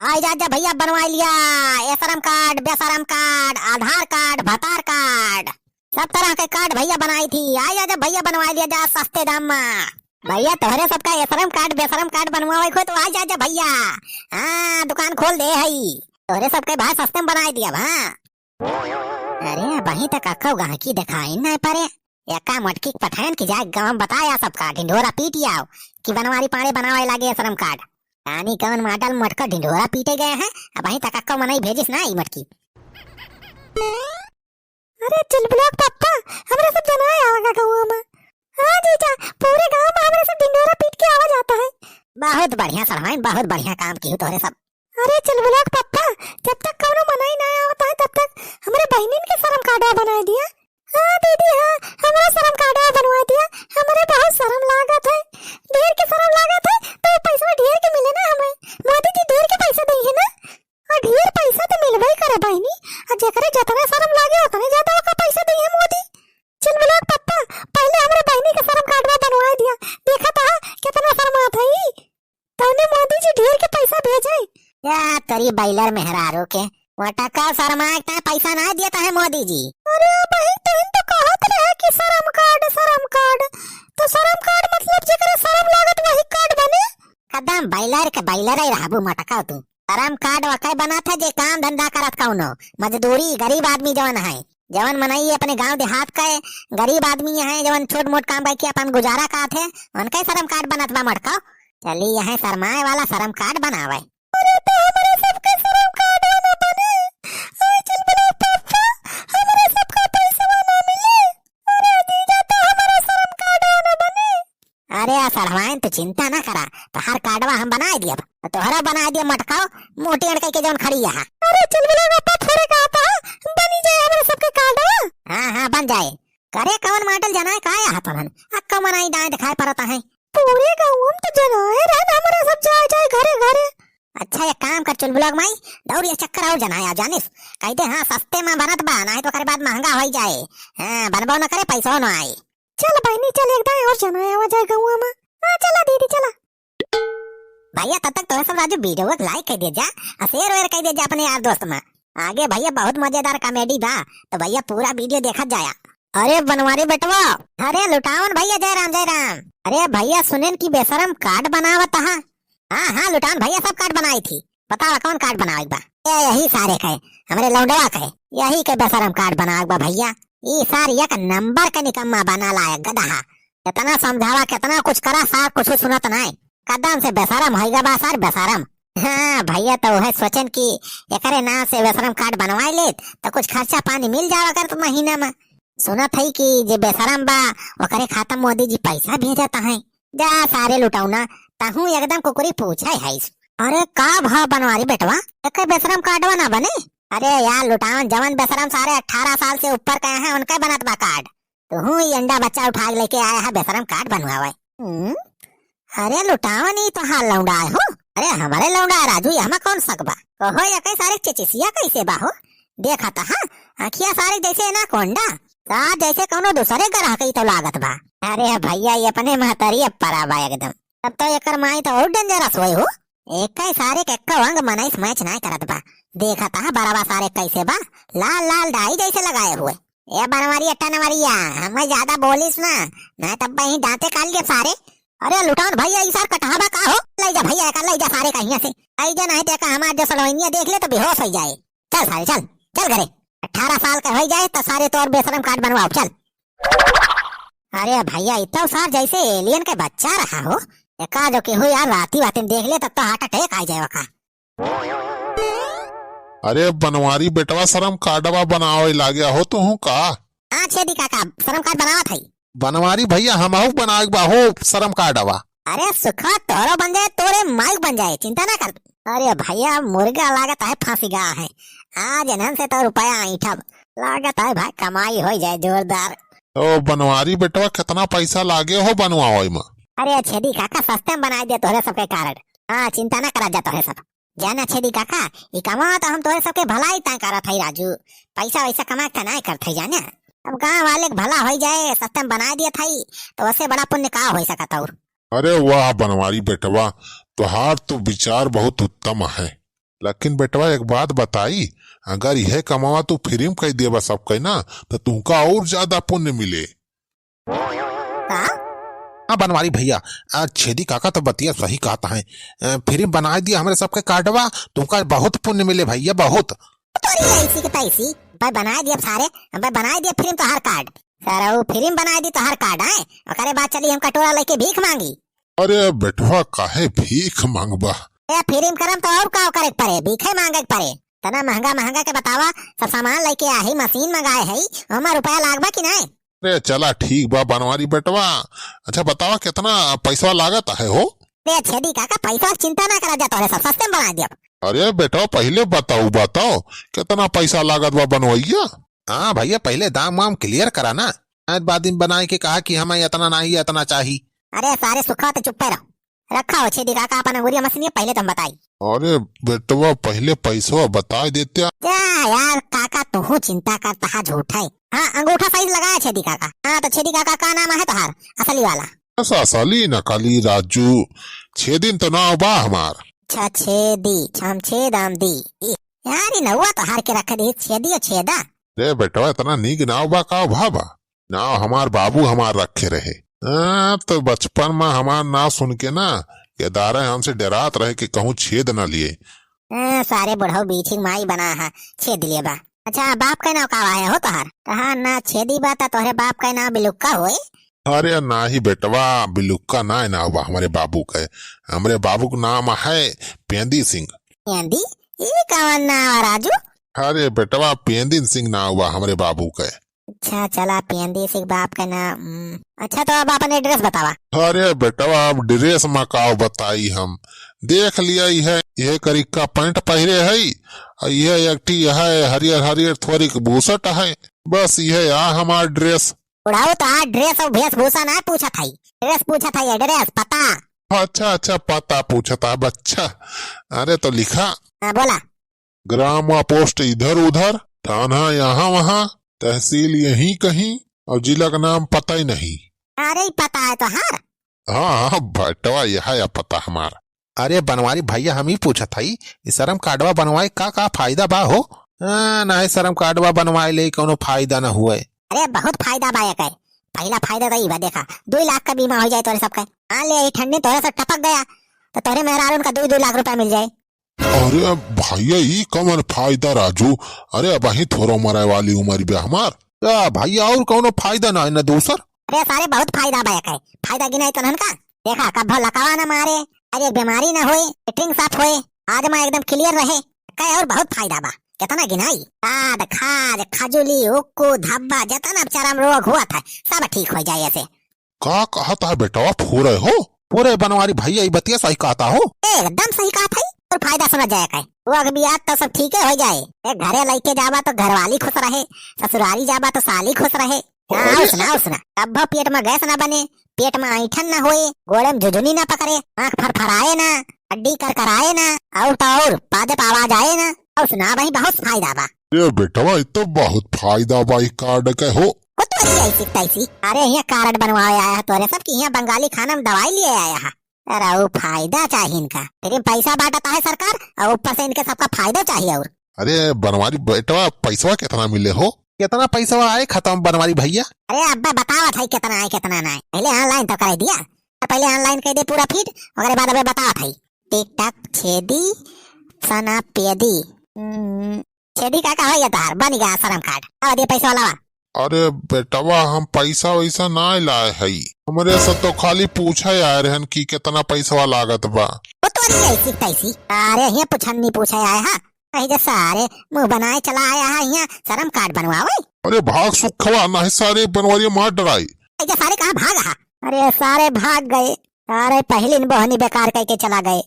आई जा जा भैया बनवा लिया। एसरम कार्ड, बेसरम कार्ड, आधार कार्ड, भतार कार्ड, सब तरह के कार्ड भैया बनाई थी। आई जा जा भैया बनवा लिया जा सस्ते दाम में। भैया तोहरे सबका एसरम कार्ड बेसरम कार्ड बनवावे को तो आई जा जा भैया। हाँ दुकान खोल दे हई, तोहरे सबके भाई सस्ते में बनाई दिया। हाँ अरे वही तक अक्का गाहकी दिखाई नहीं परे। एका मटकी पठान की जाए गांव बताया सबका ढिंढोरा पीट आओ कि बनवारी पाड़े बनावे लागे एसरम कार्ड। यानी कौन मॉडल मटका ढिंढोरा पीटे गए हैं। अब वहीं तक अक्का मनाई भेजिस ना ई मटकी। अरे चल ब्लॉक पप्पा हमरा सब जनाए आवागा गांव में। हां जीजा पूरे गांव में हमरा सब ढिंढोरा पीट के आवाज आता है। बहुत बढ़िया सरहाइन, बहुत बढ़िया काम की तोहरे सब। अरे चल ब्लॉक पप्पा जब तक कौनो मनाई ना आवता है तब तक हमरे बहनिन के शर्म कार्डवा बना दिया। हां दीदी हां हमरा शर्म कार्डवा बनवा दिया। हमरे बहुत शर्म लागत है, ढेर के शर्म लागत है तो पैसा ढेर के मिले ना हमें। मोदी जी ढेर के पैसा दई है ना, और ढेर पैसा तो मिलबे करे बहनी। और जेकरे जितना शर्म लागे उतने ज्यादा का पैसा दई है मोदी। चल ब्लॉक पप्पा पहले हमरे बहनी के शर्म कार्डवा बनवा दिया, देखा था कितना शर्म आता है। तने मोदी जी ढेर के पैसा भेजे या तरी बैलर मेहरारू के वटका शर्मा इतना पैसा ना देता है मोदी जी। अरे भाई तुम तो कहत रहे कि शर्म कार्ड तो शर्म कार्ड मतलब जेकरे शर्म लागत वही कार्ड बने। कदम बैलर के बैलर ही रहबू मटका तू। शर्म कार्ड वकै बना था जे काम धंधा करत कौनो मजदूरी गरीब आदमी जवन है, जवन मनई अपने गांव देहात के गरीब आदमी है, जवन छोट मोट काम करके अपन गुजारा काथे उनका शर्म कार्ड बनत बा मटका। चली यहाँ शर्माए वाला शर्म कार्ड बनावे। अरे तो हमारे सबके शर्म कार्ड ना बने। आई चल बना पापा हमारे सबका पैसा ना मिले। अरे जीजा तो हमारा शर्म कार्ड ना बने। अरे सरवाइन तू चिंता ना करा, तो हर कार्डवा हम बना दिया, तोहरा बना दिया मटका मोटी अड़के के जवन खड़ी है। अरे चल बना पापा थोड़े का आता बनी जाए हमारे सबके कार्ड। हाँ हाँ बन जाए। करे कवन मॉडल जनाए काया हाथ मन अक्का मनाई दाए दिखाई पड़ता है। पूरे गांव में तो जनाए रहन हमारे सब जाए जाए घरे घरे। अच्छा एक काम कर चुल ब्लॉग माई दौड़िया चक्कर और जनाया जानिस कह दे। हाँ सस्ते में बनत बा ना तो करे बाद महंगा हो जाए। हाँ बनबो न करे पैसा न आए। चल बहनी चल एक दाए और जनाया आवा जाए गांव में। हां चला दीदी चला। भैया तब तक तो सब राजू वीडियो को लाइक कर दे जा, शेयर वेयर कर दे जा अपने यार दोस्त में। आगे भैया बहुत मजेदार कॉमेडी बा तो भैया पूरा वीडियो देखा जाया। अरे बनवारी बेटवा, अरे लुटावन भैया जय राम जय राम। अरे भैया सुनेन की बेशरम कार्ड बनावत हा। हाँ हाँ लुटान भैया सब कार्ड बनाई थी, बताओ कौन कार्ड बनावे बा। यही सारे के हमरे लौंडवा के यही के बेशरम कार्ड बनावे बा भैया। ई सार एक नंबर के निकम्मा बना लायक गधा। कितना समझावा कितना कुछ करा सार कुछ सुनत नहीं। कदम से बेशरम होइगा बा सार बेशरम। हाँ भैया तो वह सोचन की एकरे नाम से बेशरम कार्ड बनवाई ले तो कुछ खर्चा पानी मिल जावा कर तो महीना में। सुनत है कि जे बेशरम बा ओकरे खाता मोदी जी पैसा भेजता है। जा सारे लुटाऊना ताहू एकदम कुकुरी पूछे है। अरे का भाव बनवारी बेटवा एक बेशरम कार्डवा ना बने। अरे यार लुटावन जवन बेशरम सारे 18 साल से ऊपर के हैं उनका बनत बा कार्ड। तू ही अंडा बच्चा उठा लेके आया है बेशरम कार्ड बनवावे। अरे लुटावन ही तो हाल लौंडा हो। अरे हमारे लौंडा राजू यहाँ कौन सकबा कहो ये कई सारे चिचिसिया कैसे बा हो। देखा था हाँ आखिया सारे जैसे ना कोंडा साथ जैसे कोनो दूसरे ग्रह कई तो लागत बा। अरे भैया ये अपने महतरी अब परा बा एकदम। तब तो एकर माई तो और डेंजरस होई हो। एक सारे के वंग मनाइस मैच नहीं करत बा। देखा था बराबर सारे कैसे बा लाल लाल डाई जैसे लगाए हुए। ए बनवारी अट्टा नवारिया हमें ज्यादा बोलिस ना नहीं तब वही दांते काट लिए सारे। अरे लुटान भैया इस सार कटहाबा का हो ले जा भैया का ले जा सारे कहीं से आई जा नहीं देखा हमारे जो सलोइनिया देख ले तो बेहोश हो जाए। चल सारे चल चल घरे 18 साल का हो जाए तो सारे तो और बेशरम कार्ड बनवाओ चल। अरे भैया इतना सार जैसे एलियन के बच्चा रहा हो। एका जो के हो यार राती बातें देख ले तब तो हार्ट अटैक आ जाए का। अरे बनवारी बेटवा शर्म कार्डवा बनावे लागे हो तू का। हाँ छेदी काका शर्म कार्ड बनावा था। बनवारी भैया हमहू बनावे बा हो शर्म कार्डवा। अरे सुखा तोरो बन जाए तोरे माइक बन जाए चिंता ना कर। अरे भैया मुर्गा लागत है फांसी गा है आज इन्हन से तो रुपया ऐठा लागत है भाई कमाई हो जाए जोरदार। तो बनवारी बेटवा कितना पैसा लागे हो बनवावे में। अरे छेदी काका सस्ते में बना दिया तोरे सबके कारण। हाँ चिंता ना करा जा तोरे सब जाना छेदी काका ये कमा तो हम तोरे सबके भलाई तय करत है राजू। पैसा वैसा कमा के नहीं करते जाना। अब गाँव वाले भला हो जाए सस्ते में बना दिया था तो वैसे बड़ा पुण्य का हो सकता। अरे वाह बनवारी बेटवा तुहार तो विचार बहुत उत्तम है। लेकिन बेटवा एक बात बताई, अगर यह कमावा तू फ्री में कह दिए सब कह ना तो तुमका और ज्यादा पुण्य मिले। का हाँ बनवारी भैया, छेदी काका तो बतिया सही कहता है। फ्री में बना दिया हमारे सबके कार्डवा, तुमका बहुत पुण्य मिले भैया, बहुत। तोरी ऐसी के तैसी भाई बना दिया सारे, भाई बना दिया फ्री में तो हर कार्ड सारा, वो फ्री में बना दी तो हर कार्ड आए। और बाद चली हम कटोरा लेके भीख मांगी। अरे बेटवा काहे भीख मांगबा, फ्री में करम तो और का करे पड़े, भीखे मांगे पड़े। तना महंगा महंगा के बतावा, सब सामान लेके आई, मशीन मंगाए है, हमार रुपया लागबा कि नहीं? अरे चला ठीक बा बनवारी बेटवा। अच्छा बतावा कितना पैसा लागत है हो? रे छेदी काका पैसा की चिंता ना करा जा, तोरे सब सस्ते में बना दिया। अरे बेटवा पहले बताओ कितना पैसा लागत बा बनवाइया। हाँ भैया पहले दाम वाम क्लियर करा ना, बाद में बनाए के कहा कि हमें इतना नहीं इतना चाहिए। अरे सारे सुखा तो चुप रहो, रखा हो छेदी काका अपन अंगूरिया मशीन पहले तुम बताई। अरे बेटवा पहले पैसा बता देते। यार काका तू चिंता करता है, झूठ है। हाँ अंगूठा साइज लगाया छेदी काका। हाँ तो छेदी काका का नाम है तोहार असली वाला? ऐसा असली नकली राजू, 6 दिन तो नाव बा हमार। अच्छा छेदी छम छेदम दी यार, ये नौवा तो हार के रख दी, छेदी और छेदा। रे बेटवा इतना नीक नाव बा का भाबा, नाव हमार बाबू हमार रखे रहे। तो बचपन में हमार नाव सुन के ना ये दारा हमसे डरात रहे कि कहूँ छेद न लिए। सारे बुढ़ऊ बीच माई बना है, छेद लिए बा। अच्छा बाप का नाम का है हो तोहार? कहा ना छेदी बा तो तोहरे बाप का नाम बिलुक्का होए? अरे ना ही बेटवा, बिलुक्का ना नाव बा हमारे बाबू का। हमारे बाबू का नाम है पेंदी सिंह। पेंदी? ये कौन नाम राजू? अरे बेटवा पेंदी सिंह नाव बा हमारे बाबू का। अच्छा चला पेंदी सिंह बाप का नाम। अच्छा तो अब अपने एड्रेस बतावा। अरे बेटवा अब ड्रेस मकाओ बताई, हम देख लिया है यह करिका पैंट पहरे है, यह एकटी है हरियर हरियर थोड़ी भूसट है, बस यह आ हमार ड्रेस। उड़ाओ तो आज ड्रेस और वेशभूषा ना पूछा था, ड्रेस पूछा था, एड्रेस पता। अच्छा पता पूछा था बच्चा। अरे तो लिखा। बोला। ग्राम व पोस्ट इधर उधर, थाना यहाँ वहाँ, तहसील यहीं कहीं, और जिला का नाम पता ही नहीं। अरे पता है तो हार। हाँ बेटवा यह है पता हमारा। अरे बनवारी भैया हम ही पूछा था, शर्म कार्डवा बनवाए का फायदा बा हो? ना शर्म कार्डवा बनवाए ले कोनो फायदा न हुए। अरे बहुत फायदा बायक है। पहला फायदा तो ये देखा, 2 लाख का बीमा हो जाए तोरे सबका। मान ले ठंडी तोरे से टपक गया तो तोरे मेहरारून का 2 लाख रुपया मिल जाए। अरे भैया ये कमन फायदा राजू, अरे अब ही थोड़ा मराए वाली उम्र भी हमार। भैया और कोनो फायदा ना है न दूसर? अरे सारे बहुत फायदा बायक है, फायदा गिनाई तो का देखा, कभी लकावा न मारे, अरे बीमारी न होए, लेटरिन साफ होए, आज में एकदम क्लियर रहे, और बहुत फायदा बा। कितना गिनाई, खाद खाद खजुली उक्कू धब्बा जितना चरम रोग हुआ था सब ठीक हो जाए ऐसे। का कहता है बेटा पूरे हो? पूरे बनवारी भैया ये बतिया सही कहता हो, एकदम सही कहा था। और फायदा समझ जाए का वो अगबियात तो सब ठीक हो जाए। एक घरे लेके जाबा तो घरवाली खुश रहे, ससुरारी जाबा तो साली खुश रहे। उसना कब्बो पेट में गैस न बने, पेट में ऐठन न होए, गोड़े में झुझुनी न पकड़े, आँख फरफराए ना, हड्डी करकराए ना, और तो और पादप आवाज आए ना। और सुना भाई बहुत फायदा बा। ये बेटवा तो बहुत फायदा बा कार्ड के हो। तो ऐसी तैसी, अरे यहाँ कार्ड बनवाए आया है तोरे सब की, यहाँ बंगाली खाना में दवाई लिए आया है। अरे वो फायदा चाहिए इनका, फिर पैसा बांटता है सरकार और ऊपर से इनके सबका फायदा चाहिए। और अरे बनवारी बेटवा पैसा कितना मिले हो? कितना पैसा आए खत्म बनवारी भैया? अरे अब्बा बतावा था कितना आए कितना ना आए, पहले ऑनलाइन तो कर दिया, पहले ऑनलाइन कर दे पूरा फीड, और बाद अबे बतावा था टिकटॉक छेदी सना पेदी छेदी का है तार बन गया शर्म कार्ड। आवा दे पैसा वाला। अरे बेटवा हम पैसा वैसा ना लाए है, हमारे से तो खाली पूछा यार रहन की कितना पैसा लागत बा। वो तो ऐसी तैसी, अरे यहाँ पुछन्नी पूछा आया है, कहीं सारे मुंह बनाए चला आया है, यहाँ शर्म कार्ड बनवावे। अरे भाग सुखवा ना सारे बनवारी मार डराई। सारे कहाँ भाग? अरे सारे भाग गए, सारे पहली बहनी बेकार करके चला गए।